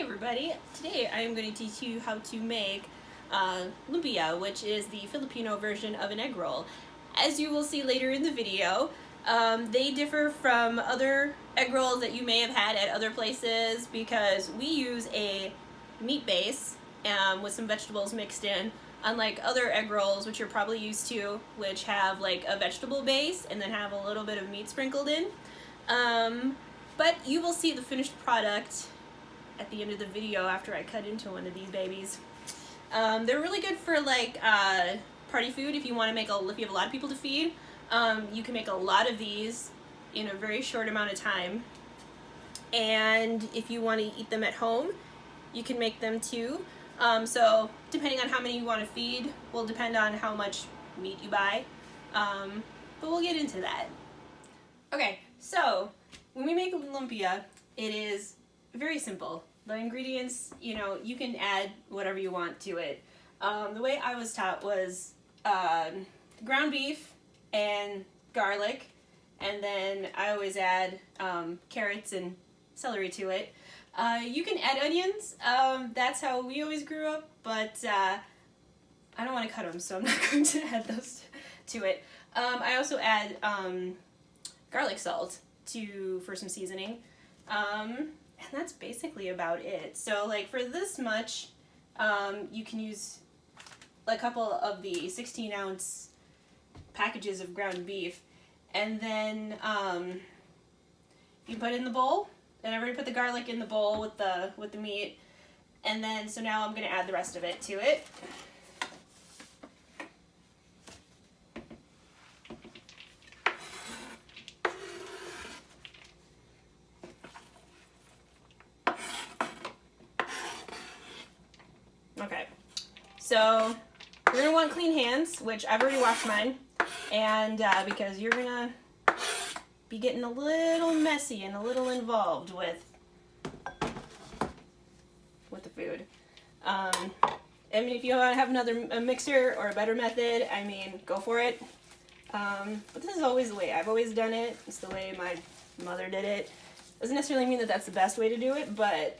Hi everybody! Today I am going to teach you how to make lumpia, which is the Filipino version of an egg roll. As you will see later in the video, they differ from other egg rolls that you may have had at other places because we use a meat base with some vegetables mixed in, unlike other egg rolls which you're probably used to, which have like a vegetable base and then have a little bit of meat sprinkled in. But you will see the finished product at the end of the video after I cut into one of these babies. They're really good for like party food if you want to make if you have a lot of people to feed. You can make a lot of these in a very short amount of time. And if you want to eat them at home, you can make them too. So depending on how many you want to feed will depend on how much meat you buy. But we'll get into that. Okay, so when we make lumpia, it is very simple. The ingredients, you can add whatever you want to it. The way I was taught was ground beef and garlic, and then I always add carrots and celery to it. You can add onions. That's how we always grew up, but I don't want to cut them, so I'm not going to add those to it. I also add garlic salt for some seasoning. And that's basically about it. So like for this much, you can use a couple of the 16-ounce packages of ground beef, and then you put it in the bowl. And I already put the garlic in the bowl with the meat, and then so now I'm going to add the rest of it to it. Okay, so you're going to want clean hands, which I've already washed mine, and because you're going to be getting a little messy and a little involved with the food. I mean, if you have a mixer or a better method, I mean, go for it. But this is always the way I've always done it. It's the way my mother did it. Doesn't necessarily mean that that's the best way to do it, but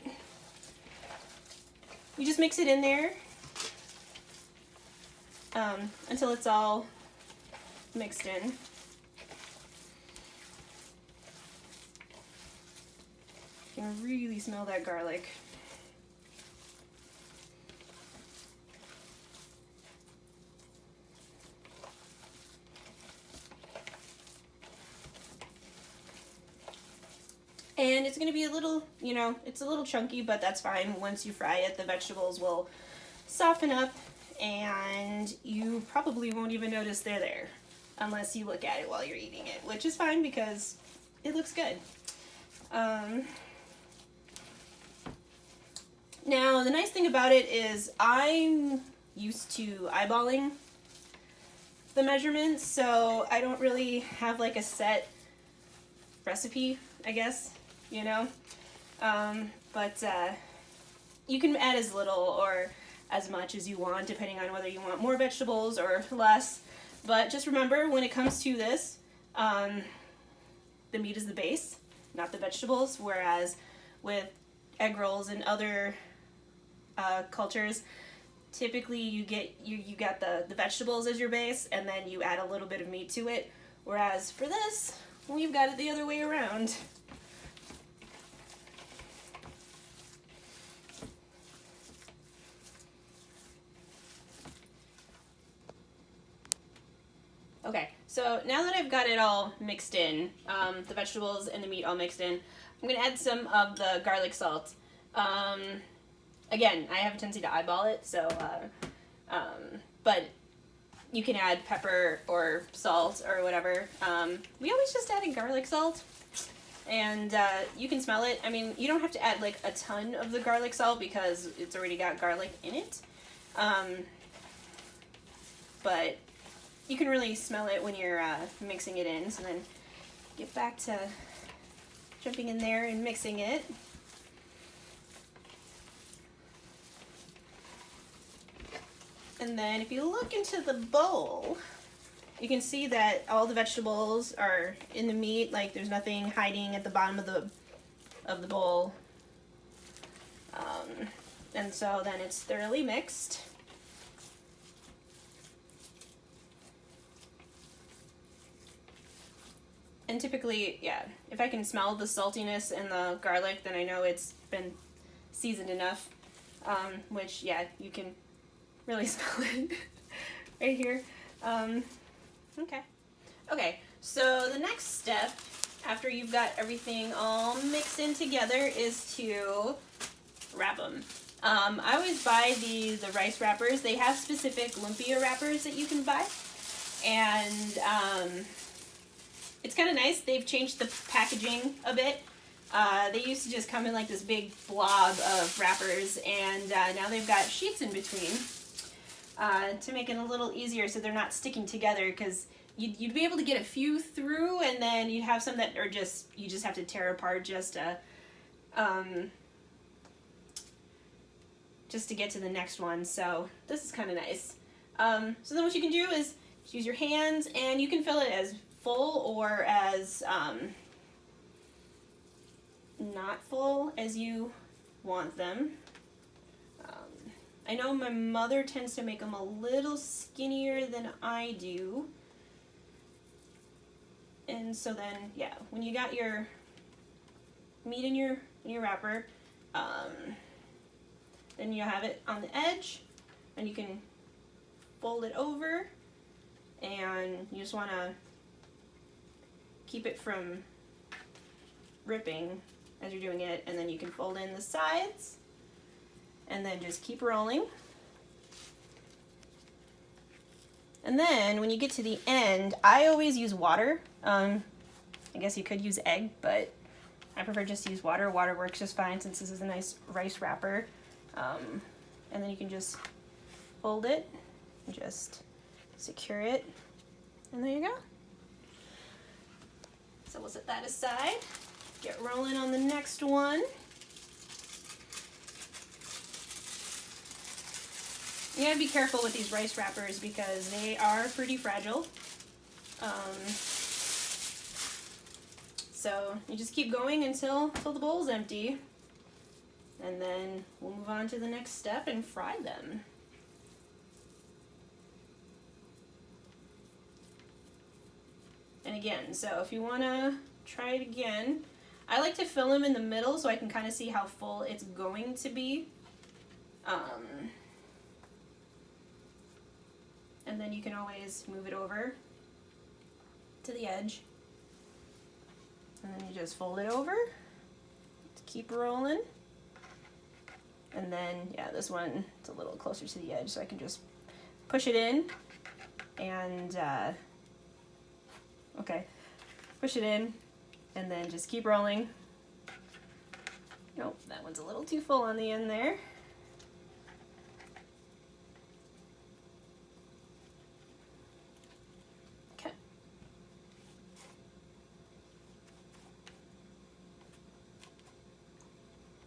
you just mix it in there until it's all mixed in. You can really smell that garlic. And it's going to be a little, it's a little chunky, but that's fine. Once you fry it, the vegetables will soften up, and you probably won't even notice they're there unless you look at it while you're eating it, which is fine because it looks good. Now, the nice thing about it is I'm used to eyeballing the measurements, so I don't really have like a set recipe, I guess. But you can add as little or as much as you want, depending on whether you want more vegetables or less. But just remember, when it comes to this, the meat is the base, not the vegetables, whereas with egg rolls and other cultures, typically you got the vegetables as your base, and then you add a little bit of meat to it, whereas for this, we've got it the other way around. Okay, so now that I've got it all mixed in, the vegetables and the meat all mixed in, I'm going to add some of the garlic salt. Again, I have a tendency to eyeball it, so, but you can add pepper or salt or whatever. We always just added garlic salt, and you can smell it. I mean, you don't have to add like a ton of the garlic salt because it's already got garlic in it, but you can really smell it when you're mixing it in. So then get back to jumping in there and mixing it. And then if you look into the bowl, you can see that all the vegetables are in the meat, like there's nothing hiding at the bottom of the bowl. And so then it's thoroughly mixed. And typically, yeah, if I can smell the saltiness in the garlic, then I know it's been seasoned enough. Which, yeah, you can really smell it right here. Okay. Okay, so the next step, after you've got everything all mixed in together, is to wrap them. I always buy the rice wrappers. They have specific lumpia wrappers that you can buy. And it's kind of nice. They've changed the packaging a bit. They used to just come in like this big blob of wrappers, and now they've got sheets in between to make it a little easier so they're not sticking together, because you'd be able to get a few through, and then you'd have some that are just, you just have to tear apart just to get to the next one. So this is kind of nice. So then what you can do is just use your hands, and you can fill it as full or as not full as you want them. I know my mother tends to make them a little skinnier than I do. And so then, yeah, when you got your meat in your wrapper, then you have it on the edge, and you can fold it over, and you just want to keep it from ripping as you're doing it, and then you can fold in the sides, and then just keep rolling. And then when you get to the end, I always use water. I guess you could use egg, but I prefer just to use water. Water works just fine since this is a nice rice wrapper. And then you can just fold it, and just secure it, and there you go. So we'll set that aside. Get rolling on the next one. You gotta be careful with these rice wrappers because they are pretty fragile. So you just keep going until the bowl's empty, and then we'll move on to the next step and fry them. And again, so if you wanna try it again, I like to fill them in the middle so I can kind of see how full it's going to be. And then you can always move it over to the edge. And then you just fold it over to keep rolling. And then, yeah, this one, it's a little closer to the edge, so I can just push it in and, okay, push it in and then just keep rolling. Nope, that one's a little too full on the end there. Okay.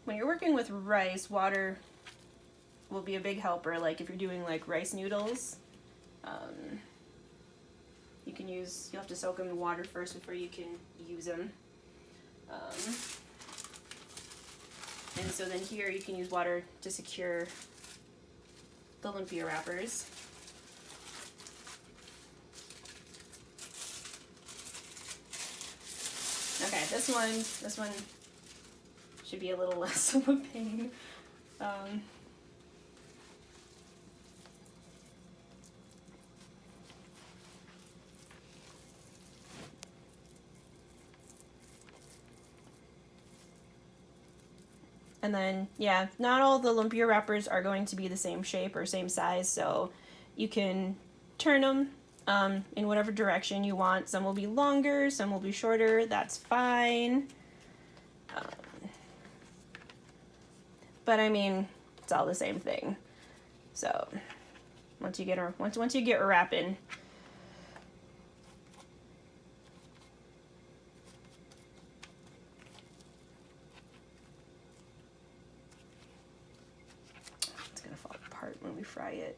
When you're working with rice, water will be a big helper. Like if you're doing like rice noodles, you'll have to soak them in water first before you can use them. And so then here you can use water to secure the lumpia wrappers. Okay, this one should be a little less of a pain. And then, yeah, not all the lumpia wrappers are going to be the same shape or same size, so you can turn them in whatever direction you want. Some will be longer, some will be shorter, that's fine. But I mean, it's all the same thing. So once you get wrapping, it's gonna fall apart when we fry it.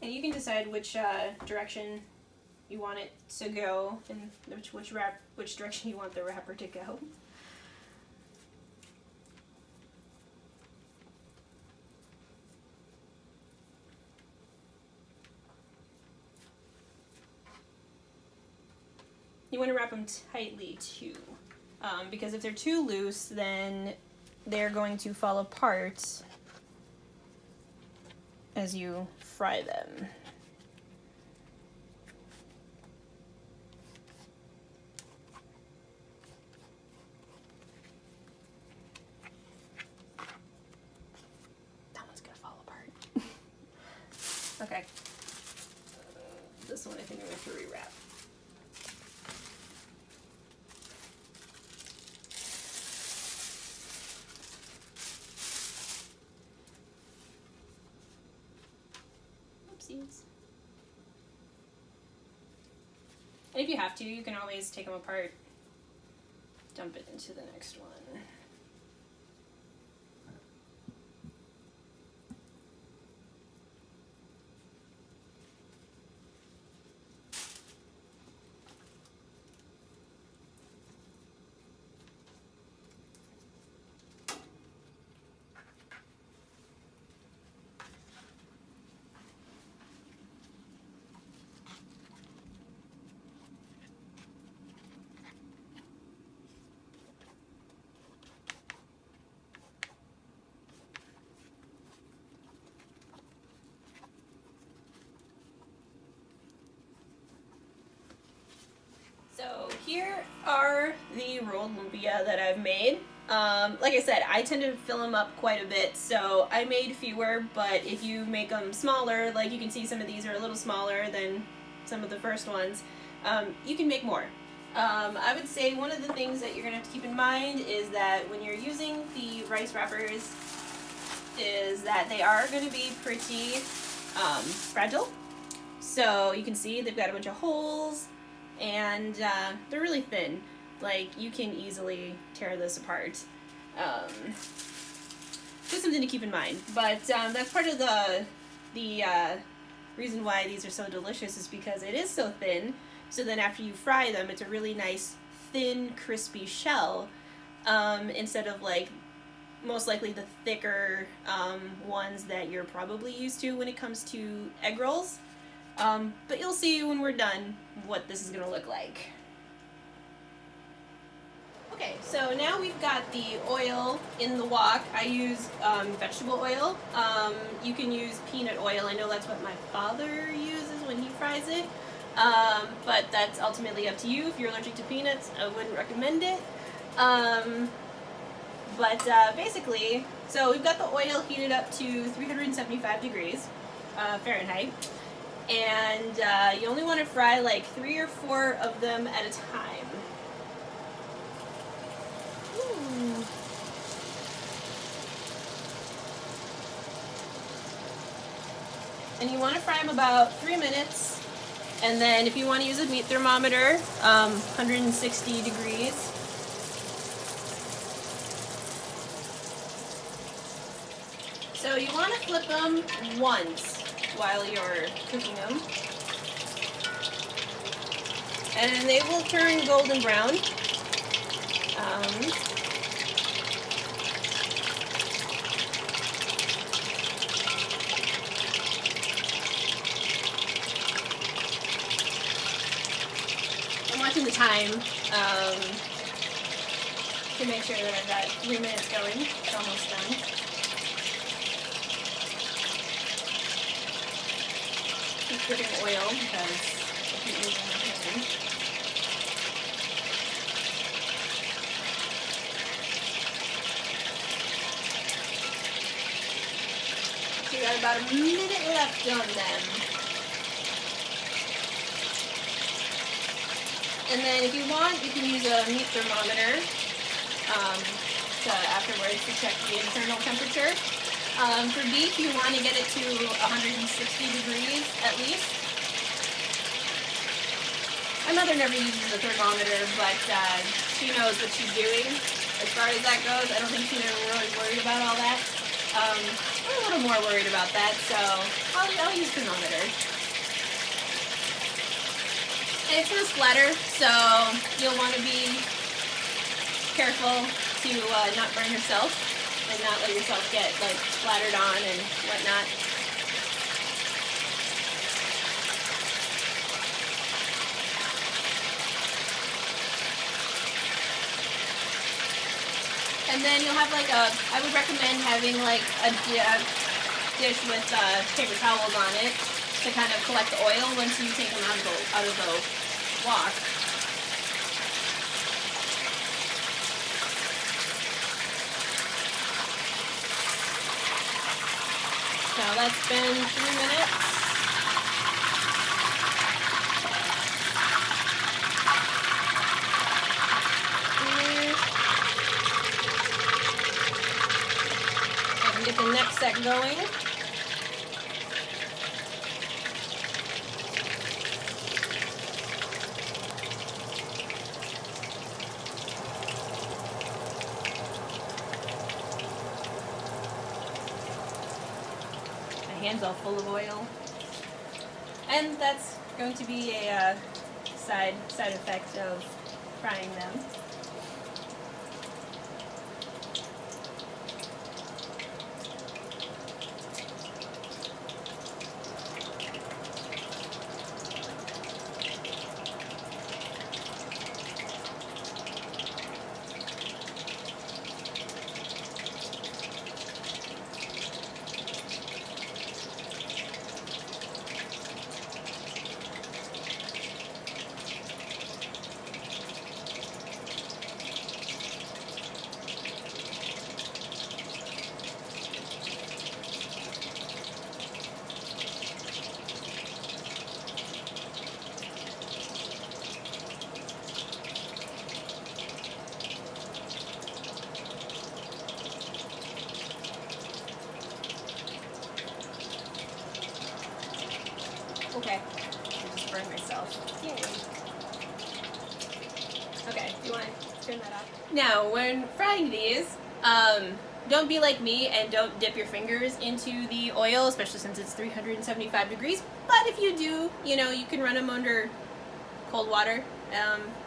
And you can decide which direction you want it to go and which direction you want the wrapper to go. You want to wrap them tightly too, because if they're too loose, then they're going to fall apart as you fry them. That one's gonna fall apart. Okay. This one I think I'm going to rewrap. And if you have to, you can always take them apart, dump it into the next one. So here are the rolled lumpia that I've made. Like I said, I tend to fill them up quite a bit, so I made fewer, but if you make them smaller, like you can see some of these are a little smaller than some of the first ones, you can make more. I would say one of the things that you're going to have to keep in mind is that when you're using the rice wrappers is that they are going to be pretty fragile. So you can see they've got a bunch of holes, and they're really thin. Like, you can easily tear this apart. Just something to keep in mind. But that's part of the reason why these are so delicious is because it is so thin. So then after you fry them, it's a really nice, thin, crispy shell, instead of, like, most likely the thicker ones that you're probably used to when it comes to egg rolls. But you'll see when we're done what this is going to look like. Okay, so now we've got the oil in the wok. I use vegetable oil. You can use peanut oil. I know that's what my father uses when he fries it. But that's ultimately up to you. If you're allergic to peanuts, I wouldn't recommend it. Basically, so we've got the oil heated up to 375 degrees Fahrenheit. And you only want to fry like 3 or 4 of them at a time. Ooh. And you want to fry them about 3 minutes. And then if you want to use a meat thermometer, 160 degrees. So you want to flip them once while you're cooking them. And they will turn golden brown. I'm watching the time to make sure that I've got 3 minutes going. It's almost done. Keep dripping oil because I keep moving my hand. So you got about a minute left on them. And then if you want, you can use a meat thermometer afterwards to check the internal temperature. For beef, you want to get it to 160 degrees at least. My mother never uses a thermometer, but she knows what she's doing. As far as that goes, I don't think she's ever really worried about all that. I'm a little more worried about that, so I'll use thermometer. And it's gonna splatter, so you'll want to be careful to not burn yourself and not let yourself get like splattered on and whatnot. And then you'll have like I would recommend having like a dish with paper towels on it to kind of collect the oil once you take them out of the wok. So that's been 3 minutes. Get the next set going. My hand's all full of oil. And that's going to be a side effect of frying them. Okay, I just burned myself. Yay. Okay, do you want to turn that off? Now, when frying these, don't be like me and don't dip your fingers into the oil, especially since it's 375 degrees. But if you do, you know, you can run them under cold water,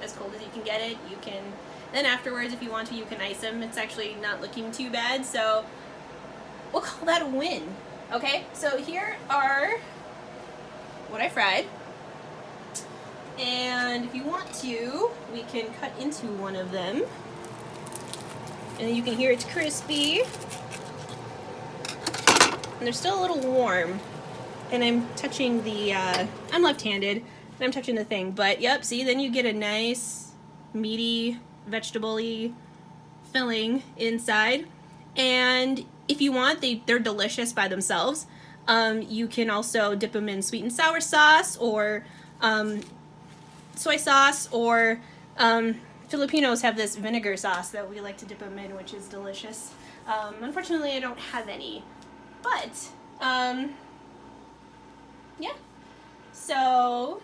as cold as you can get it. You can, then afterwards, if you want to, you can ice them. It's actually not looking too bad, so we'll call that a win. Okay, so here are what I fried. And if you want to, we can cut into one of them. And you can hear it's crispy. And they're still a little warm. And I'm touching the, I'm left-handed, and I'm touching the thing. But yep, see, then you get a nice, meaty, vegetable-y filling inside. And if you want, they're delicious by themselves. You can also dip them in sweet and sour sauce, or soy sauce, or Filipinos have this vinegar sauce that we like to dip them in, which is delicious. Unfortunately, I don't have any, but yeah. So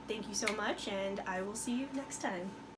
thank you so much, and I will see you next time.